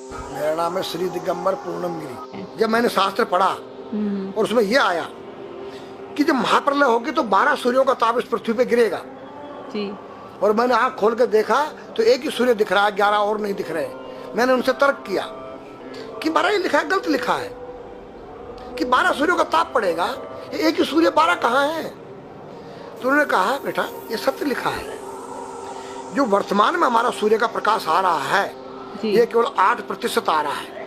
मेरा नाम है श्री दिगंबर पूर्णम गिरी। जब मैंने शास्त्र पढ़ा और उसमें यह आया कि जब महाप्रलय होगी तो 12 सूर्यों का ताप इस पृथ्वी पे गिरेगा जी। और मैंने आंख खोल कर देखा तो एक ही सूर्य दिख रहा है, 11 और नहीं दिख रहे। मैंने उनसे तर्क किया कि 12 ही लिखा है, गलत लिखा है कि 12 सूर्यों का ताप पड़ेगा, एक ही सूर्य 12 कहाँ है? तो उन्होंने कहा बेटा ये सत्य लिखा है, जो वर्तमान में हमारा सूर्य का प्रकाश आ रहा है ये केवल 8% आ रहा है।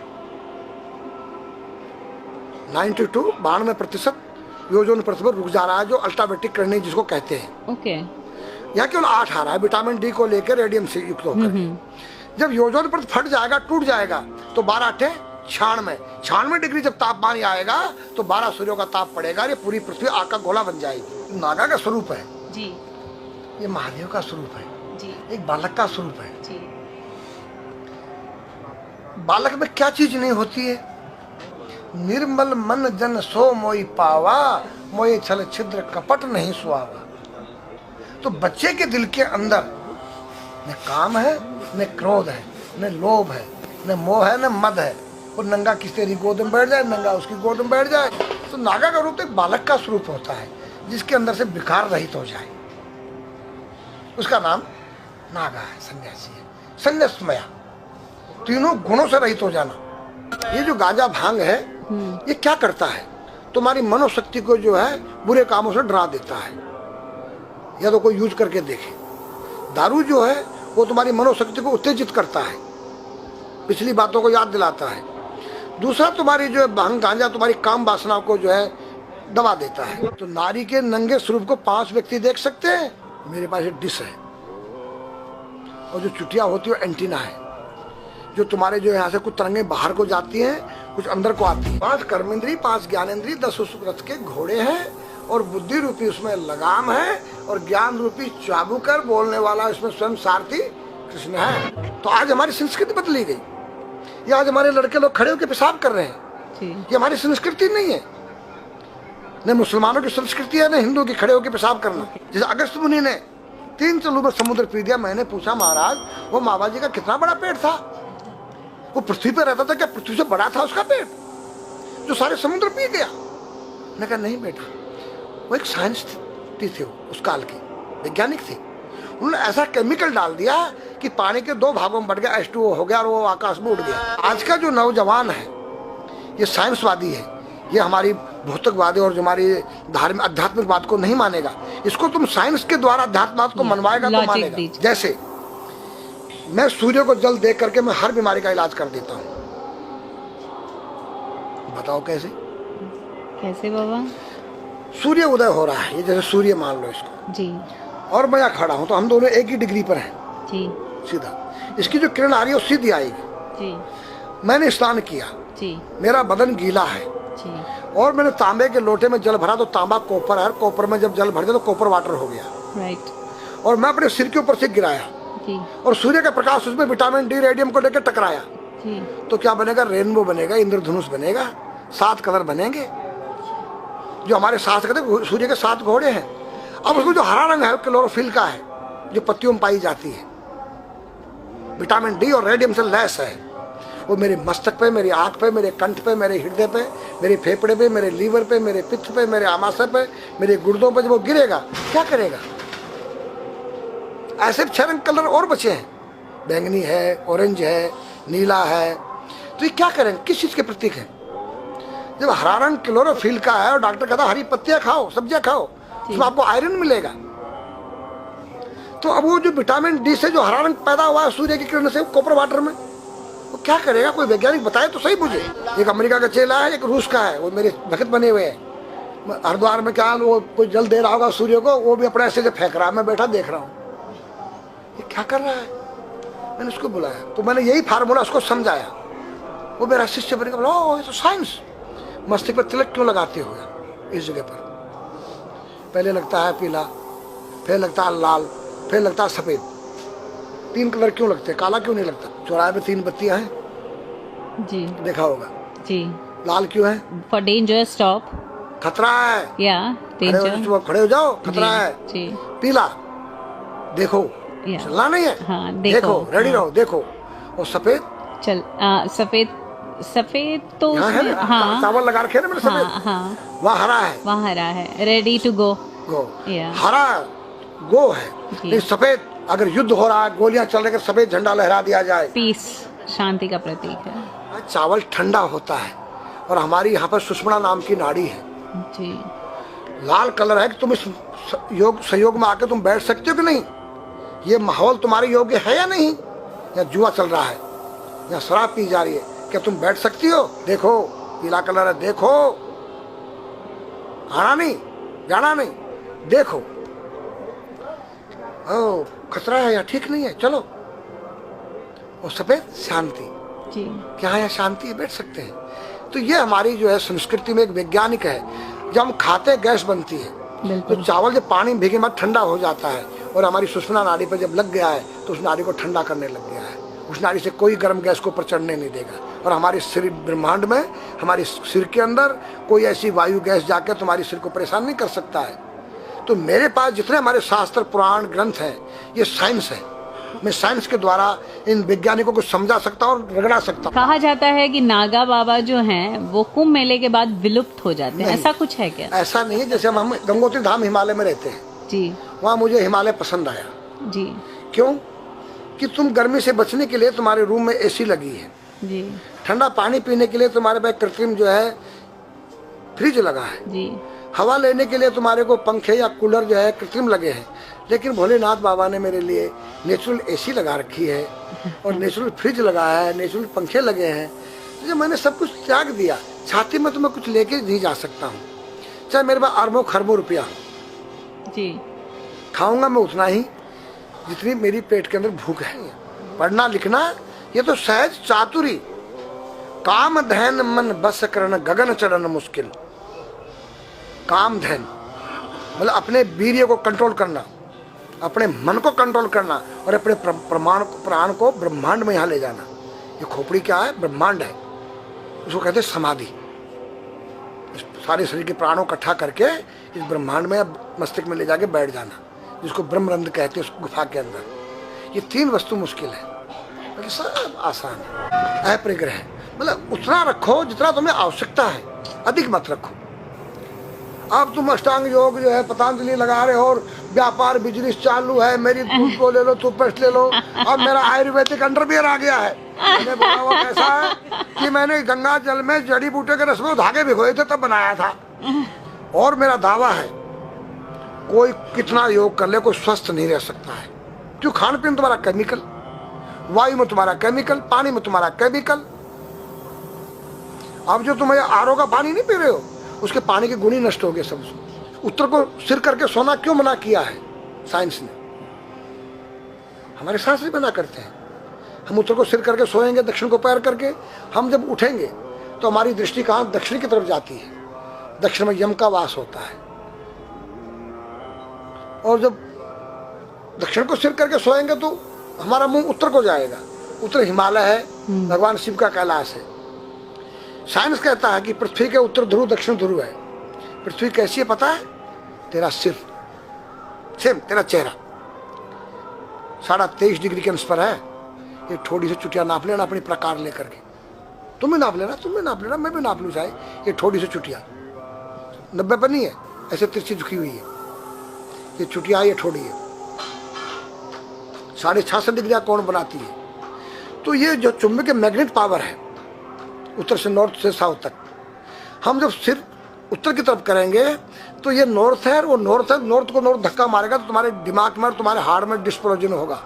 92% ओजोन परत पर रुक जा रहा है, जो अल्ट्रावायलेट किरणें जिसको कहते हैं। ओके। यहाँ केवल 8 आ रहा है विटामिन डी को लेकर, रेडियम से युक्त होकर। जब ओजोन परत फट जाएगा, टूट जाएगा, तो 12 96 डिग्री जब तापमान आएगा तो 12 सूर्यों का ताप पड़ेगा। ये पूरी पृथ्वी आग का गोला बन जाएगी। नागा का स्वरूप है जी, ये महादेव का स्वरूप है जी, एक बालक का स्वरूप है जी। बालक में क्या चीज नहीं होती है? निर्मल मन जन सो मोई पावा, मोई छल छिद्र कपट नहीं सुहावा। तो बच्चे के दिल के अंदर न काम है, न क्रोध है, न लोभ है, न मोह है, न मद है। और नंगा किसी तेरी गोद में बैठ जाए, नंगा उसकी गोद में बैठ जाए। तो नागा का रूप एक बालक का स्वरूप होता है जिसके अंदर से विकार रहित हो जाए, उसका नाम नागा है, सन्यासी है, संन्यासमया। तीनों गुणों से रहित हो जाना। ये जो गांजा भांग है ये क्या करता है? तुम्हारी मनोशक्ति को जो है बुरे कामों से डरा देता है। या तो कोई यूज करके देखे। दारू जो है वो तुम्हारी मनोशक्ति को उत्तेजित करता है, पिछली बातों को याद दिलाता है। दूसरा तुम्हारी जो है भांग गांजा तुम्हारी काम वासना को जो है दबा देता है। तो नारी के नंगे स्वरूप को 5 व्यक्ति देख सकते हैं। मेरे पास एक डिश है और जो चुटिया होती है वो एंटीना है, जो तुम्हारे जो यहाँ से कुछ तरंगे बाहर को जाती हैं, कुछ अंदर को आती है। 5 कर्मेंद्री, 5 ज्ञानेंद्री, 10 उस रथ के घोड़े हैं और बुद्धि रूपी उसमें लगाम है और ज्ञान रूपी चाबुकर बोलने वाला इसमें स्वयं सारथी कृष्ण है। तो आज हमारी संस्कृति बदली गई। ये आज हमारे लड़के लोग खड़े होकर पेशाब कर रहे हैं। ये हमारी संस्कृति नहीं है। न मुसलमानों की संस्कृति है, न हिंदू की खड़े होकर पेशाब करना। जैसे अगस्त मुनि ने 3 चलू में समुद्र पी दिया। मैंने पूछा महाराज वो मामा जी का कितना बड़ा पेट था? वो पृथ्वी पे रहता था क्या? पृथ्वी से बड़ा था उसका पेट जो सारे समुद्र पी गया? मैंने कहा नहीं बेटा, वो एक साइंटिस्ट थे, उस काल के वैज्ञानिक थे। उन्होंने ऐसा केमिकल डाल दिया कि पानी के 2 भागों में बढ़ गया, H2O हो गया और वो आकाश में उड़ गया। आज का जो नौजवान है ये साइंसवादी है, ये हमारी भौतिकवादी और जो हमारी धार्मिक आध्यात्मिकवाद को नहीं मानेगा। इसको तुम साइंस के द्वारा अध्यात्मवाद को मनवाएगा तो मानेगा। जैसे मैं सूर्य को जल देख करके मैं हर बीमारी का इलाज कर देता हूँ। बताओ कैसे? कैसे बाबा? सूर्य उदय हो रहा है, ये जैसे सूर्य मान लो इसको जी, और मैं यहाँ खड़ा हूँ तो हम दोनों एक ही डिग्री पर हैं जी, सीधा। इसकी जो किरण आ रही है वो सीधी आएगी। जी, मैंने स्नान किया, जी, मेरा बदन गीला है जी, और मैंने तांबे के लोटे में जल भरा तो तांबा कॉपर है, कॉपर में जब जल भर जाए तो कॉपर वाटर हो गया। राइट। और मैं अपने सिर के ऊपर से गिराया जी, और सूर्य का प्रकाश उसमें विटामिन डी रेडियम को लेकर टकराया। जी, तो क्या बनेगा? रेनबो बनेगा, इंद्रधनुष बनेगा, 7 कलर बनेंगे। जो हमारे 7 कहते सूर्य के 7 घोड़े हैं। अब उसको जो हरा रंग है क्लोरोफिल का है, जो पत्तियों में पाई जाती है, विटामिन डी और रेडियम से लैस है। वो मेरे मस्तक पे, मेरी आंख पे, मेरे कंठ पे, मेरे हृदय पे, मेरे फेफड़े पे, मेरे लीवर पे, मेरे पित्त पे, मेरे आमाशय पे, मेरे गुर्दों पे जब वो गिरेगा क्या करेगा? ऐसे 6 रंग कलर और बचे हैं, बैंगनी है, ऑरेंज है, नीला है। तो ये क्या करेंगे? किस चीज के प्रतीक है? जब हरा रंग क्लोरोफिल का है और डॉक्टर कहता है हरी पत्तियां खाओ, सब्जियां खाओ, उसमें आपको आयरन मिलेगा। तो अब वो जो विटामिन डी से जो हरा रंग पैदा हुआ है सूर्य की किरण से कॉपर वाटर में, वो क्या करेगा? कोई वैज्ञानिक बताए तो सही मुझे। एक अमेरिका का चेला है, एक रूस का है, वो मेरे भगत बने हुए हैं। हरिद्वार में क्या वो कोई जल दे रहा होगा सूर्य को, वो भी अपने ऐसे से फेंक रहा है, मैं बैठा देख रहा हूँ ये क्या कर रहा है। मैंने उसको बुलाया तो मैंने यही फार्मूला उसको समझाया। वो मेरा शिष्य बनेगा। बोला ओ ये तो साइंस। मस्तिष्क पर तिलक क्यों लगाते हो इस जगह पर? पहले लगता है पीला, फिर लगता है लाल, फिर लगता है सफेद। 3 कलर क्यों लगते हैं? काला क्यों नहीं लगता? चौराहे पे 3 बत्तियां हैं, जी देखा होगा जी। लाल क्यों है? फॉर डेंजर स्टॉप, खतरा है। या डेंजर, खड़े हो जाओ, खतरा है जी। पीला देखो, चलना नहीं है, हाँ, देखो रेडी रहो, देखो। और सफेद चल सफेद सफेद तो यहाँ है उसमें ना, हाँ चावल लगा रखे हैं ना मेरे हाँ सफेद, हाँ वहाँ हरा है। वहाँ हरा है, रेडी टू गो। गो या हरा गो है, जी। नहीं सफेद। अगर युद्ध हो रहा है, गोलियां चल रही है, सफेद झंडा लहरा दिया जाए। पीस, शांति का प्रतीक है। चावल ठंडा होता है, और हमारी यहाँ पर सुषुम्ना नाम की नाड़ी है, जी। लाल कलर है कि तुम इस योग सहयोग में आके तुम बैठ सकते हो कि नहीं, ये माहौल तुम्हारे योग्य है या नहीं, या जुआ चल रहा है, या शराब पी जा रही है, क्या तुम बैठ सकती हो? देखो पीला कलर है, देखो, आना नहीं जाना नहीं, देखो ओ खतरा है या ठीक नहीं है, चलो। और सफेद शांति, जी। क्या यहाँ शांति है, बैठ सकते हैं। तो ये हमारी जो है संस्कृति में एक वैज्ञानिक है। जब हम खाते गैस बनती है, तो बिल्कुल। चावल जब पानी में भीगे बाद ठंडा हो जाता है, और हमारी सुषुम्ना नाड़ी पर जब लग गया है तो उस नाड़ी को ठंडा करने लग गया है। उस नाड़ी से कोई गर्म गैस को ऊपर चढ़ने नहीं देगा, और हमारे सिर ब्रह्मांड में, हमारे सिर के अंदर कोई ऐसी वायु गैस जाकर तुम्हारी सिर को परेशान नहीं कर सकता है। तो मेरे पास जितने हमारे शास्त्र पुराण ग्रंथ हैं, ये साइंस है। मैं साइंस के द्वारा इन वैज्ञानिकों को समझा सकता हूँ और रगड़ा सकता हूँ। कहा जाता है कि नागा बाबा जो हैं वो कुंभ मेले के बाद विलुप्त हो जाते हैं, ऐसा कुछ है क्या? ऐसा नहीं है। जैसे हम गंगोत्री धाम हिमालय में रहते हैं जी वहाँ मुझे हिमालय पसंद आया। जी क्यों? कि तुम गर्मी से बचने के लिए तुम्हारे रूम में एसी लगी है, जी ठंडा पानी पीने के लिए तुम्हारे पास कृत्रिम जो है फ्रिज लगा है, जी हवा लेने के लिए तुम्हारे को पंखे या कूलर जो है कृत्रिम लगे हैं। लेकिन भोलेनाथ बाबा ने मेरे लिए नेचुरल एसी लगा रखी है, और नेचुरल फ्रिज लगाया है, नेचुरल पंखे लगे हैं। तो जब मैंने सब कुछ त्याग दिया, छाती में तो मैं कुछ लेके नहीं जा सकता हूँ, चाहे मेरे पास अरबों खरबों रुपया हो, जी। खाऊंगा मैं उतना ही जितनी मेरी पेट के अंदर भूख है। पढ़ना लिखना ये तो सहज चातुरी, काम धैन मन बस करन गगन चढ़न मुश्किल। काम धैन मतलब अपने वीर्य को कंट्रोल करना, अपने मन को कंट्रोल करना, और अपने प्राण को ब्रह्मांड में यहाँ ले जाना। ये खोपड़ी क्या है? ब्रह्मांड है, उसको कहते हैं समाधि। इस सारे शरीर के प्राणों इकट्ठा करके इस ब्रह्मांड में मस्तिष्क में ले जाके बैठ जाना, जिसको ब्रह्मरंध्र कहते हैं, उस गुफा के अंदर। ये 3 वस्तु मुश्किल है, बाकी सब आसान है। अपरिग्रह मतलब उतना रखो जितना तुम्हें आवश्यकता है, अधिक मत रखो। अब तुम अष्टांग योग जो है पतंजलि लगा रहे हो, और व्यापार बिजनेस चालू है, मेरी दूध को ले लो, टूथपेस्ट ले लो। अब मेरा आयुर्वेदिक अंडरवियर आ गया है। मैंने बोला वो कैसा है कि मैंने गंगा जल में जड़ी बूटे के रस में धागे भिगोए थे तब बनाया था। और मेरा दावा है कोई कितना योग कर ले, कोई स्वस्थ नहीं रह सकता है। क्यों? खान पीन तुम्हारा केमिकल, वायु में तुम्हारा केमिकल, पानी में तुम्हारा केमिकल। अब जो तुम आरओ का पानी नहीं पी रहे हो, उसके पानी के गुण ही नष्ट हो गए सब। उत्तर को सिर करके सोना क्यों मना किया है साइंस ने? हमारे शास्त्र मना करते हैं। हम उत्तर को सिर करके सोएंगे, दक्षिण को पैर करके। हम जब उठेंगे तो हमारी दृष्टि कहाँ? दक्षिण की तरफ जाती है। दक्षिण में यम का वास होता है। और जब दक्षिण को सिर करके सोएंगे तो हमारा मुंह उत्तर को जाएगा। उत्तर हिमालय है, भगवान शिव का कैलाश है। साइंस कहता है कि पृथ्वी के उत्तर ध्रुव दक्षिण ध्रुव है। पृथ्वी कैसी है पता है? तेरा सिर, सेम तेरा चेहरा 23.5 डिग्री के अंश पर है। ये थोड़ी सी चुटिया नाप लेना अपनी प्रकार लेकर के, तुम भी नाप लेना, तुम भी नाप लेना, मैं भी नाप लूँ चाहे। ये थोड़ी सी चुटिया 90 पर नहीं है, ऐसे तिरछी झुकी हुई है। ये चुटिया ये थोड़ी है, 66.5 डिग्री कोण बनाती है। तो ये जो चुंबकीय मैग्नेट पावर है उत्तर से नॉर्थ से साउथ तक, हम जब सिर उत्तर की तरफ करेंगे तो ये नॉर्थ है, वो नॉर्थ है। नॉर्थ को नॉर्थ धक्का मारेगा तो तुम्हारे दिमाग में और तुम्हारे हार्ट में डिस्प्रोजन होगा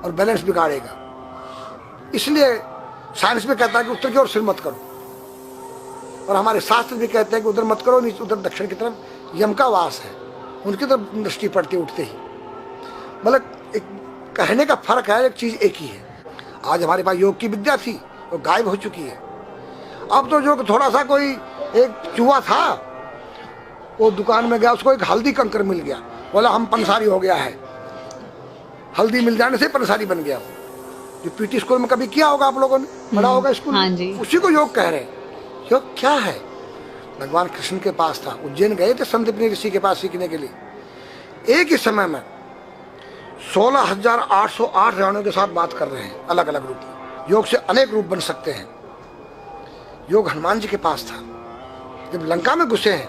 और बैलेंस बिगाड़ेगा। इसलिए साइंस भी कहता है कि उत्तर की ओर सिर मत करो, और हमारे शास्त्र भी कहते हैं कि उधर मत करो, नीचे उधर दक्षिण की तरफ यम का वास है, उनकी तरफ दृष्टि पड़ती उठते ही। मतलब एक कहने का फर्क है, एक चीज एक ही है। आज हमारे पास योग की विद्या थी, वो गायब हो चुकी है। अब तो जो थोड़ा सा कोई एक चूहा था, वो दुकान में गया, उसको एक हल्दी कंकर मिल गया, बोला हम पंसारी हो गया है। हल्दी मिल जाने से पंसारी बन गया। जो पीटी स्कूल में कभी किया होगा आप लोगों ने, पढ़ा होगा स्कूल हाँ में, जी। उसी को योग कह रहे हैं। योग क्या है? भगवान कृष्ण के पास था, उज्जैन गए थे संदीपनी ऋषि के पास सीखने के लिए। एक ही समय में 16,808 रानियों के साथ बात कर रहे हैं, अलग अलग रूप में। योग से अनेक रूप बन सकते हैं। योग हनुमान जी के पास था। जब लंका में घुसे हैं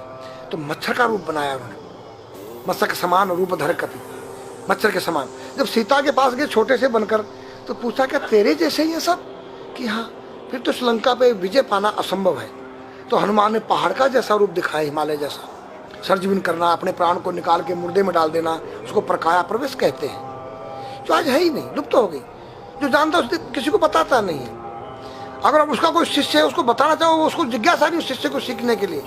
तो मच्छर का रूप बनाया उन्होंने, मत्स्य के समान रूप धर कपि, मच्छर के समान। जब सीता के पास गए छोटे से बनकर तो पूछा क्या तेरे जैसे ही है सब? कि हाँ। फिर तो श्रीलंका पे विजय पाना असंभव है। तो हनुमान ने पहाड़ का जैसा रूप दिखाया, हिमालय जैसा, सर्जविन करना, अपने प्राण को निकाल के मुर्दे में डाल देना, उसको प्रकाया प्रवेश कहते हैं, जो आज है ही नहीं, लुप्त हो गई। जो जानता है किसी को बताता नहीं है। अगर उसका कोई शिष्य है उसको बताना चाहो, उसको जिज्ञासा नहीं उस शिष्य को सीखने के लिए।